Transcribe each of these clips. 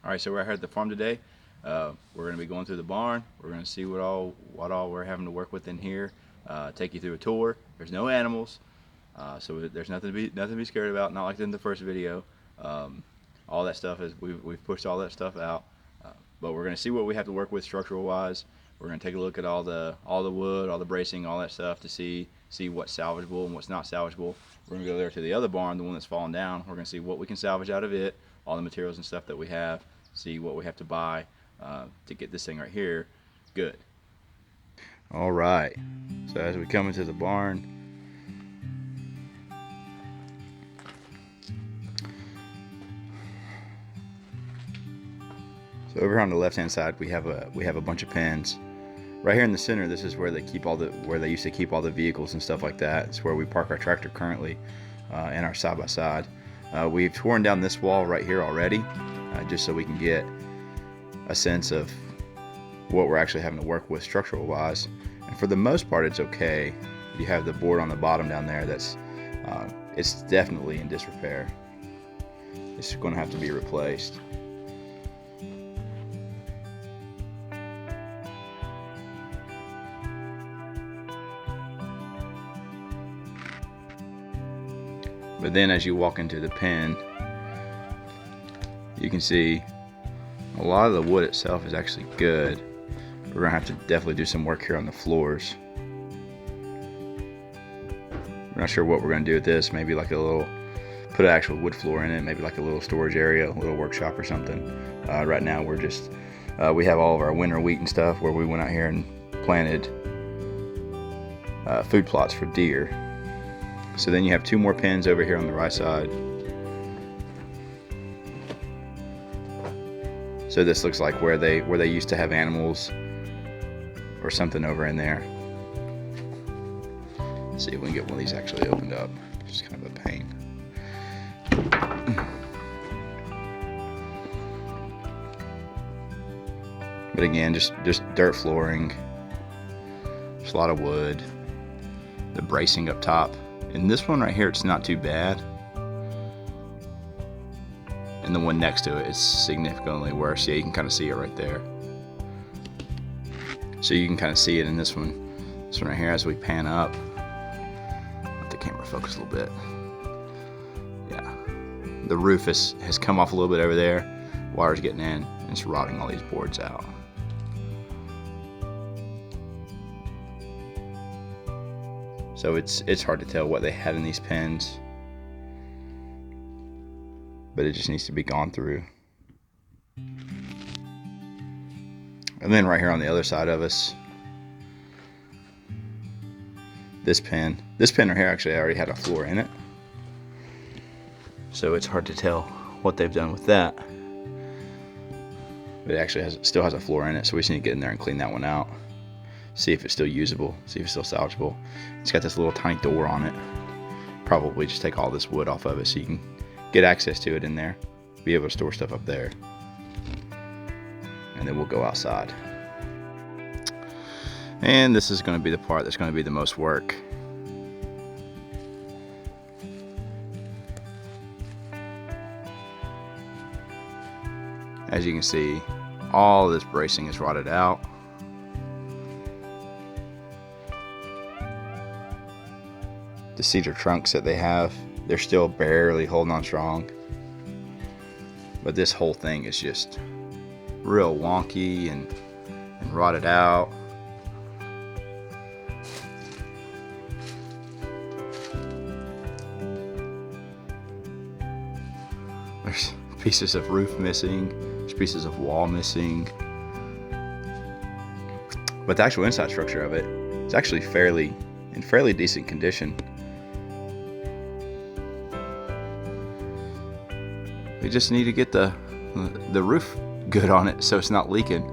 Alright, so we're here at the farm today. We're going to be going through the barn. We're going to see what all we're having to work with in here. Take you through a tour. There's no animals, so there's nothing to be scared about. Not like in the first video. All that stuff is we've pushed all that stuff out. But we're going to see what we have to work with structural wise. We're going to take a look at all the wood, all the bracing, all that stuff to see what's salvageable and what's not salvageable. We're going to go there to the other barn, the one that's fallen down. We're going to see what we can salvage out of it, all the materials and stuff that we have, see what we have to buy to get this thing right here good. All right, so as we come into the barn, so over here on the left hand side we have a bunch of pens. Right here in the center, this is where they keep where they used to keep all the vehicles and stuff like that. It's where we park our tractor currently, and our side-by-side. We've torn down this wall right here already, just so we can get a sense of what we're actually having to work with structural wise. And for the most part, it's okay. You have the board on the bottom down there that's it's definitely in disrepair. It's going to have to be replaced. But then as you walk into the pen, you can see a lot of the wood itself is actually good. We're gonna have to definitely do some work here on the floors. We're not sure what we're gonna do with this. Maybe like a little, put an actual wood floor in it, maybe like a little storage area, a little workshop or something. Right now we're just, we have all of our winter wheat and stuff where we went out here and planted food plots for deer. So then you have two more pens over here on the right side. So this looks like where they used to have animals or something over in there. Let's see if we can get one of these actually opened up. It's kind of a pain. But again, just dirt flooring. There's a lot of wood. The bracing up top. And this one right here, it's not too bad. And the one next to it is significantly worse. Yeah, you can kind of see it right there. So you can kind of see it in this one. This one right here, as we pan up. Let the camera focus a little bit. Yeah. The roof has come off a little bit over there. Water's getting in, and it's rotting all these boards out. So it's hard to tell what they had in these pens, but it just needs to be gone through. And then right here on the other side of us, this pen right here actually already had a floor in it, so it's hard to tell what they've done with that. But it actually still has a floor in it, so we just need to get in there and clean that one out. See if it's still usable, see if it's still salvageable. It's got this little tiny door on it. Probably just take all this wood off of it so you can get access to it in there, be able to store stuff up there. And then we'll go outside. And this is going to be the part that's going to be the most work. As you can see, all this bracing is rotted out. The cedar trunks that they have, they're still barely holding on strong. But this whole thing is just real wonky and rotted out. There's pieces of roof missing, there's pieces of wall missing. But the actual inside structure of it is actually in fairly decent condition. We just need to get the roof good on it so it's not leaking.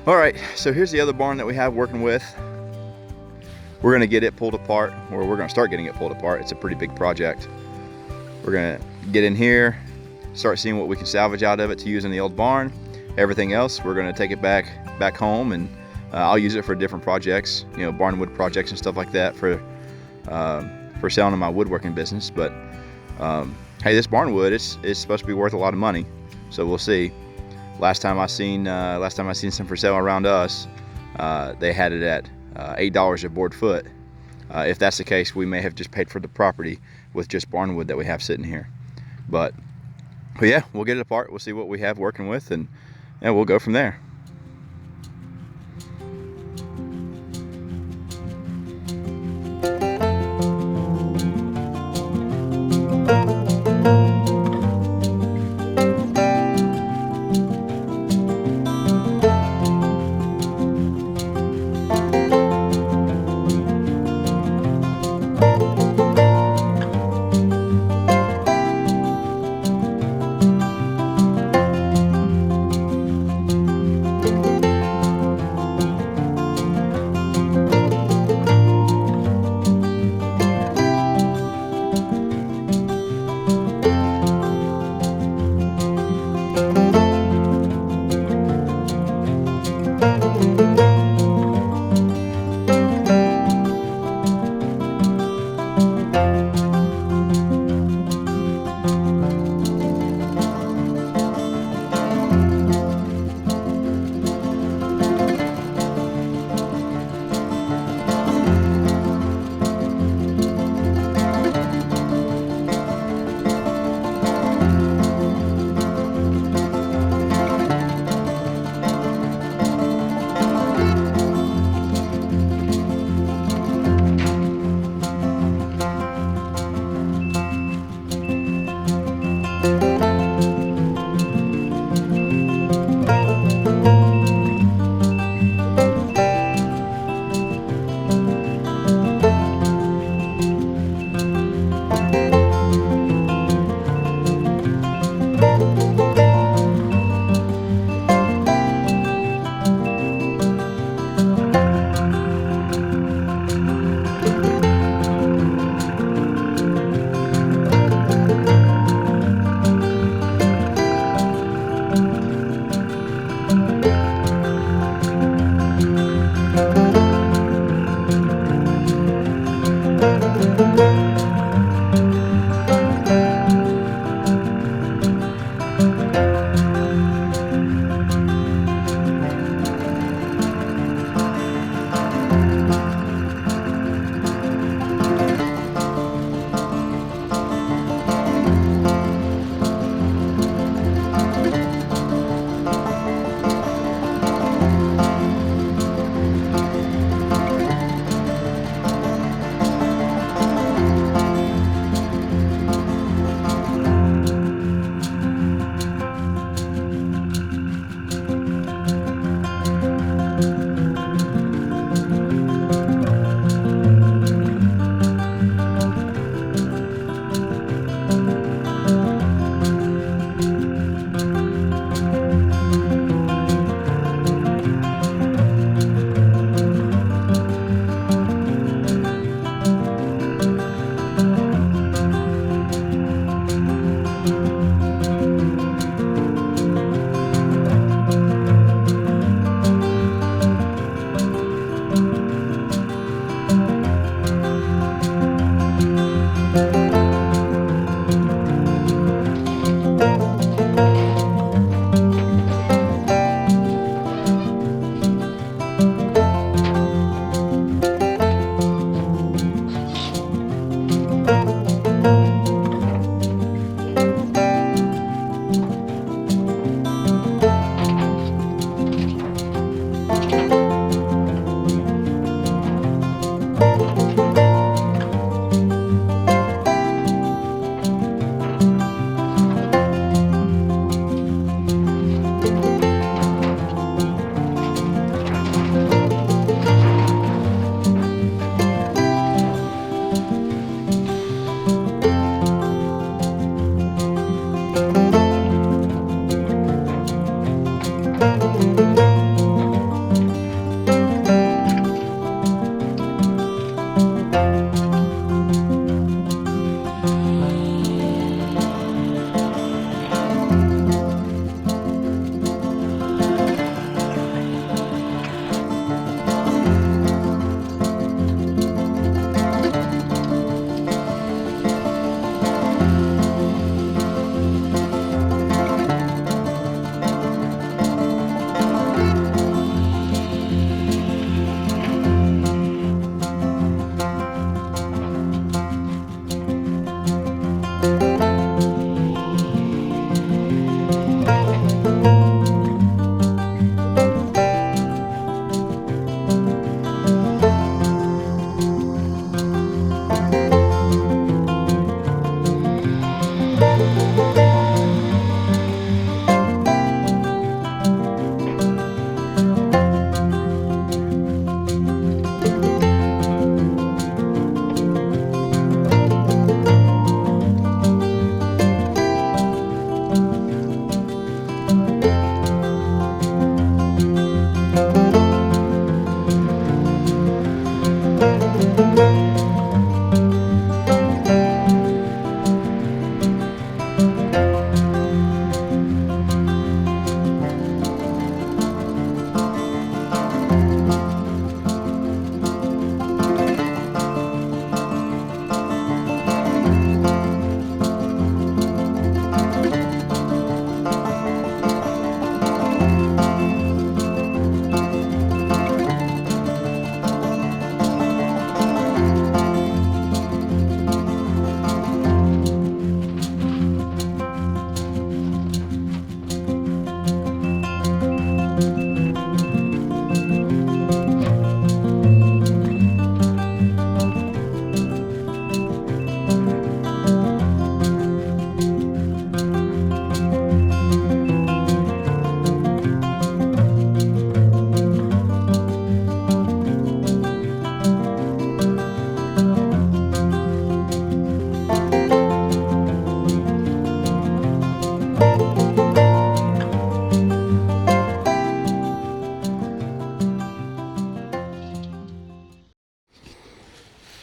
All right, so here's the other barn that we have working with. We're gonna get it pulled apart, or we're gonna start getting it pulled apart. It's a pretty big project. We're gonna get in here, start seeing what we can salvage out of it to use in the old barn. Everything else, we're going to take it back home, and I'll use it for different projects, you know, barn wood projects and stuff like that for selling in my woodworking business. But hey, this barn wood is supposed to be worth a lot of money, so we'll see. Last time I seen some for sale around us, they had it at $8 a board foot. If that's the case, we may have just paid for the property with just barn wood that we have sitting here. But yeah, we'll get it apart. We'll see what we have working with, and we'll go from there.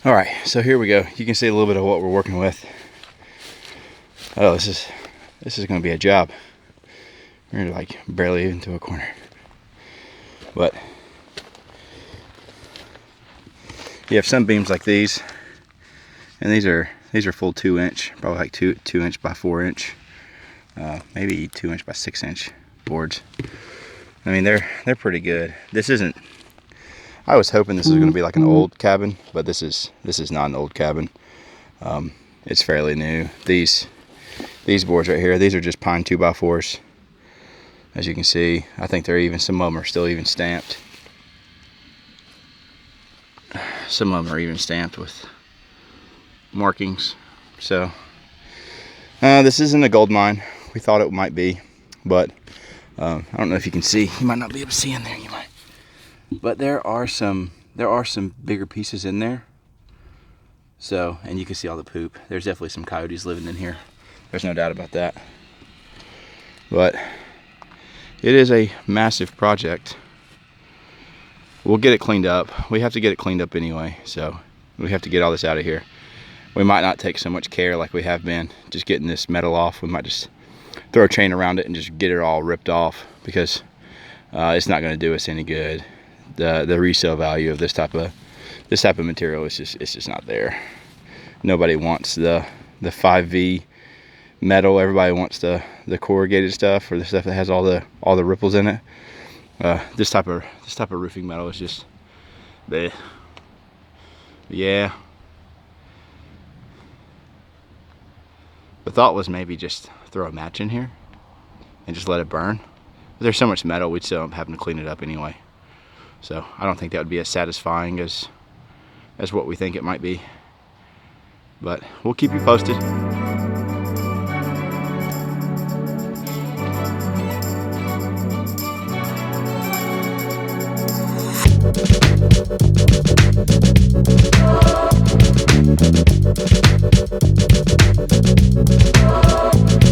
All right, so here we go. You can see a little bit of what we're working with. Oh, this is going to be a job. We're like barely into a corner, but you have some beams like these, and these are full 2-inch, probably like 2-inch by 4-inch, maybe 2-inch by 6-inch boards. I mean, they're pretty good. This isn't. I was hoping this was going to be like an old cabin, but this is not an old cabin. It's fairly new. These boards right here, these are just pine 2x4s. As you can see, I think some of them are still even stamped. Some of them are even stamped with markings. So this isn't a gold mine. We thought it might be, but I don't know if you can see. You might not be able to see in there. You might. But there are some bigger pieces in there. So, and you can see all the poop. There's definitely some coyotes living in here. There's no doubt about that. But it is a massive project. We'll get it cleaned up. We have to get it cleaned up anyway, so we have to get all this out of here. We might not take so much care like we have been just getting this metal off. We might just throw a chain around it and just get it all ripped off, because it's not going to do us any good. The resale value of this type of material is just not there. Nobody wants the 5V metal. Everybody wants the corrugated stuff, or the stuff that has all the ripples in it. This type of roofing metal is just bleh. Yeah. The thought was maybe just throw a match in here and just let it burn. But there's so much metal, we'd still end up having to clean it up anyway. So I don't think that would be as satisfying as what we think it might be. But we'll keep you posted.